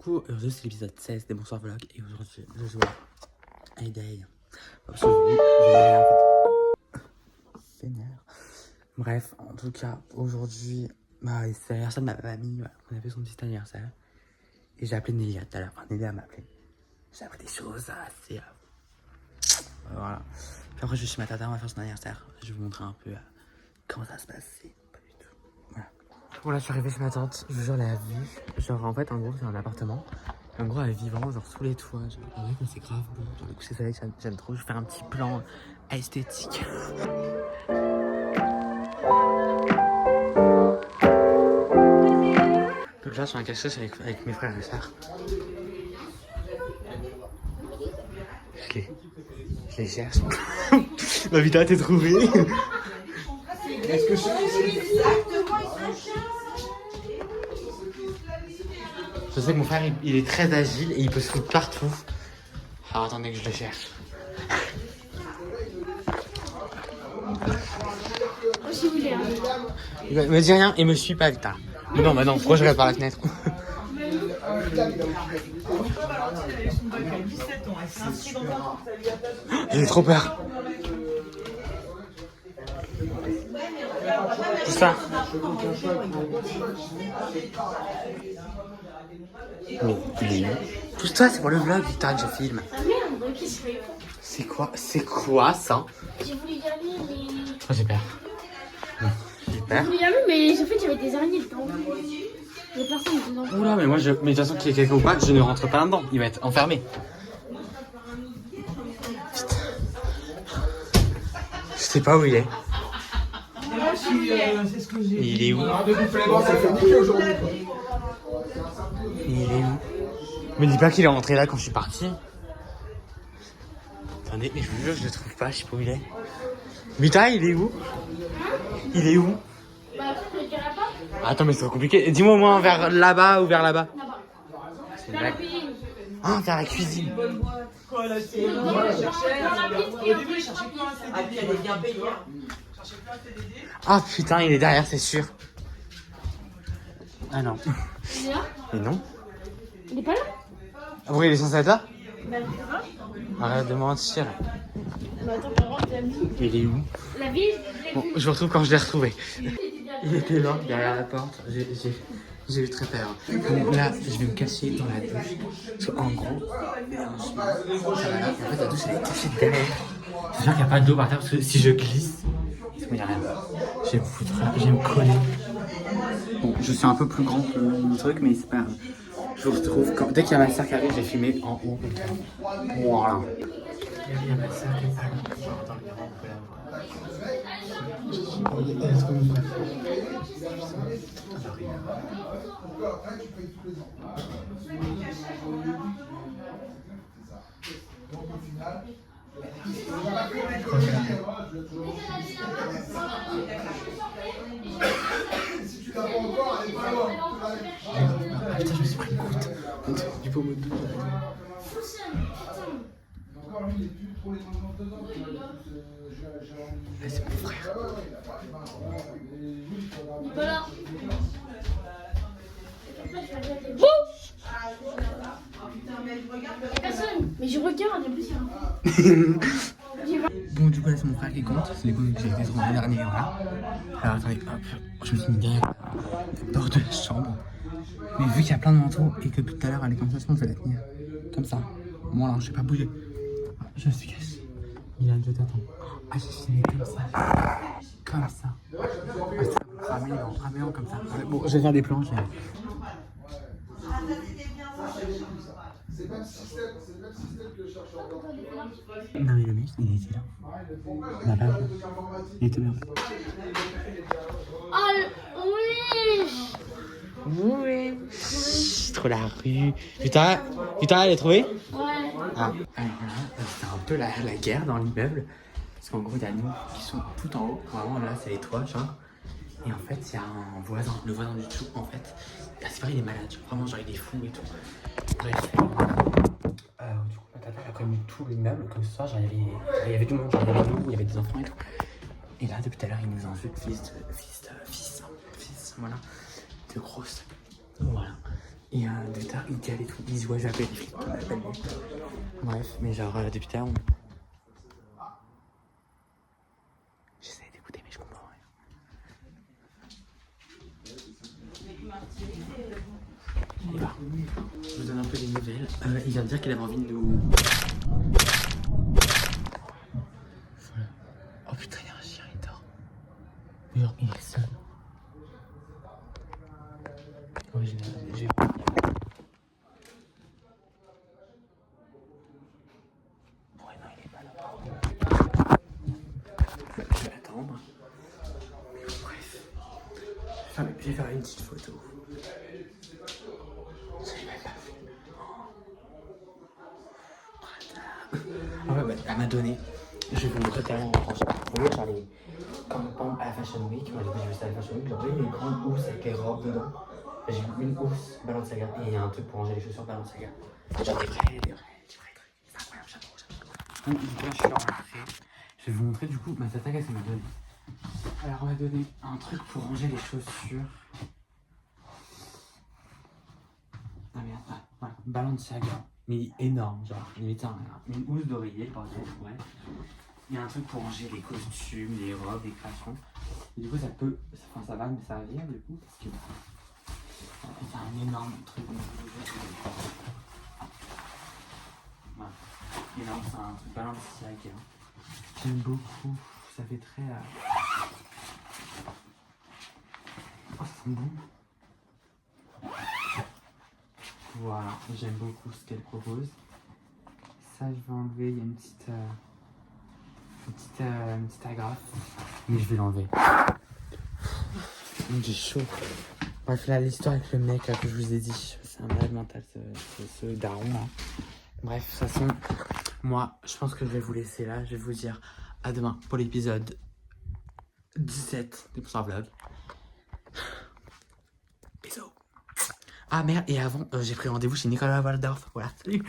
coucou, aujourd'hui c'est l'épisode 16 des Bonsoir Vlog et aujourd'hui je joue à Hay. Parce que je bref, en tout cas, aujourd'hui, c'est l'anniversaire de ma mamie, voilà. On a fait son petit anniversaire. Et j'ai appelé Nélia tout à l'heure, enfin Nélia m'a appelé. J'ai appris des choses assez... voilà. Puis après je vais chez ma tata, on va faire son anniversaire. Je vais vous montrer un peu comment ça se passe, c'est pas du tout. Voilà. Bon là je suis arrivé chez ma tante, je vous jure la vue. Genre en fait en gros c'est un appartement. En gros elle est vivante, genre sous les toits. Genre, en vrai c'est grave beau. Genre le coucher soleil j'aime trop. Je vais faire un petit plan esthétique. Donc là, je suis en cache-cache avec mes frères et sœurs. Je les cherche. Ma vidéo t'es trouvée. Est-ce que je sais que mon frère il est très agile et il peut se foutre partout. Alors attendez que je le cherche. Il me dit rien et me suit pas vite. Mais non, pourquoi je regarde par la fenêtre? J'ai trop peur. Tout ça. Mais il est où? Tout ça c'est pour le vlog, putain, que je filme. C'est quoi ça? J'ai voulu y aller, mais... Oh, j'ai peur. J'ai peur. J'ai voulu y aller, mais en fait, j'avais des araignées dedans. Il y a personne dedans. Oula, mais moi, mais de toute façon, qu'il y ait quelqu'un ou pas, je ne rentre pas là-dedans. Il va être enfermé. Putain. Je sais pas où il est. Il est où? Il est où? Me dis pas qu'il est rentré là quand je suis parti. Attendez, mais je vous jure, je le trouve pas, je sais pas où il est. Putain, il est où? Il est où? Bah, après, je le dirai pas. Attends, mais c'est trop compliqué. Dis-moi au moins vers là-bas ou vers là-bas. Là-bas. C'est Vers la cuisine. Ah, vers la cuisine. Dans la piste, et après, Ah putain, il est derrière, c'est sûr. Ah non. il est là? Mais non. Il est pas là? Ah oui, il est censé être là? Bah, je sais pas. Arrête de mentir. Bah, attends, par contre, la vie. Il est où? La vie, Bon, je vous retrouve quand je l'ai retrouvé. Il était là, derrière la porte. J'ai eu très peur. Donc là, je vais me cacher dans la douche. Parce qu'en gros, en fait, la douche elle est cachée derrière. J'espère qu'il n'y a pas d'eau par terre parce que si je glisse, il n'y a rien. Je vais me foutre là, je vais me coller. Bon, je suis un peu plus grand que mon truc, mais c'est pas grave. Je vous retrouve quand... Dès qu'il y a ma soeur qui arrive, je vais filmer en haut. Voilà. Il y a ma soeur qui est pas là. Dans le miroir, on peut la voir. Elle est trop mignonne. Si tu l'as pas encore, elle est pas loin. Ah putain, je me suis pris une goutte du pommeau de douche. Encore lui, il est plus trop les temps dedans. C'est mon frère. il est pas là. Personne. Mais je regarde, en plus, il y a Bon, du coup, là, c'est mon frère qui compte. C'est les comptes que j'ai été trouvé l'année dernière, voilà. Alors, attendez, hop, je me suis mis derrière la porte de la chambre. Mais vu qu'il y a plein de manteaux et que depuis tout à l'heure, elle est comme ça, je pense que je vais la tenir. Comme ça. Bon, alors, je vais pas bouger. Je suis caché. Milan, je t'attends. Ah, j'ai filmé comme ça. Comme ça. Ah, c'est améliorant, comme ça. Bon, je vais faire des planches. C'est le même système que je cherche en Non, mais le mec, il était là. Il m'a pas vu. Il était bien. Ah, oui. Oui. Trop la rue. Putain, elle est trouvée? Ouais. Ah, alors là, c'est un peu la guerre dans l'immeuble. Parce qu'en gros, il y a nous qui sont tout en haut. Vraiment, là, c'est les toits, genre. Et en fait, il y a un voisin, le voisin du dessous, en fait. C'est pareil, il est malade. Vraiment, genre, il est fou et tout. Bref. Du coup, ma tata a prévenu tout l'immeuble que ce soir, genre, il y avait du monde. Genre, il y avait nous, il y avait des enfants et tout. Et là, depuis tout à l'heure, ils nous insultent fils, voilà. De grosses. Voilà. Et depuis tard, il dit et tout. Ils disent ouais, je vais appeler les flics. Bref, mais genre depuis tard, j'essaie d'écouter, mais je comprends rien. Et bah, je vous donne un peu des nouvelles. Il vient de dire qu'il avait envie de nous. Voilà. Oh putain, il y a un chien, il dort. Mais genre, il est seul. Ouais, j'ai. Ouais, non, il est pas là. Je vais attendre. Mais bon, bref. Je vais faire une petite photo. Je l'ai même pas vu. Ah ouais, bah, elle m'a donné. Je vais vous montrer tellement en France. Vous voyez, genre les. Comme à la Fashion Week, moi j'ai vu ça à la Fashion Week, genre il y a une grande housse avec les robes dedans. J'ai vu une housse Balenciaga et il y a un truc pour ranger les chaussures Balenciaga. Genre des vrais trucs. C'est incroyable, j'adore. Donc du coup là je suis rentré. Je vais vous montrer du coup ma tata qu'elle m'a donné. Alors on m'a donné un truc pour ranger les chaussures. Ah merde, voilà, Balenciaga. Mais énorme, genre, limite une housse d'oreiller, par exemple, ouais. Il y a un truc pour ranger les costumes, les robes, les créations. Et du coup, ça peut. Enfin, ça va me servir, du coup, parce que. Il y a un énorme truc. Voilà. Énorme, c'est un truc Balenciaga. J'aime beaucoup. Ça fait très. Oh, ça sent bon. Voilà, j'aime beaucoup ce qu'elle propose. Ça, je vais enlever. Il y a une petite agrafe. Mais je vais l'enlever. J'ai chaud. Bref, là, l'histoire avec le mec là, que je vous ai dit, c'est un malade mental, ce daron là. Bref, de toute façon, moi, je pense que je vais vous laisser là. Je vais vous dire à demain pour l'épisode 17 des Poussins Vlog. Bisous. Ah merde, et avant, j'ai pris rendez-vous chez Nicolas Waldorf. Voilà, salut.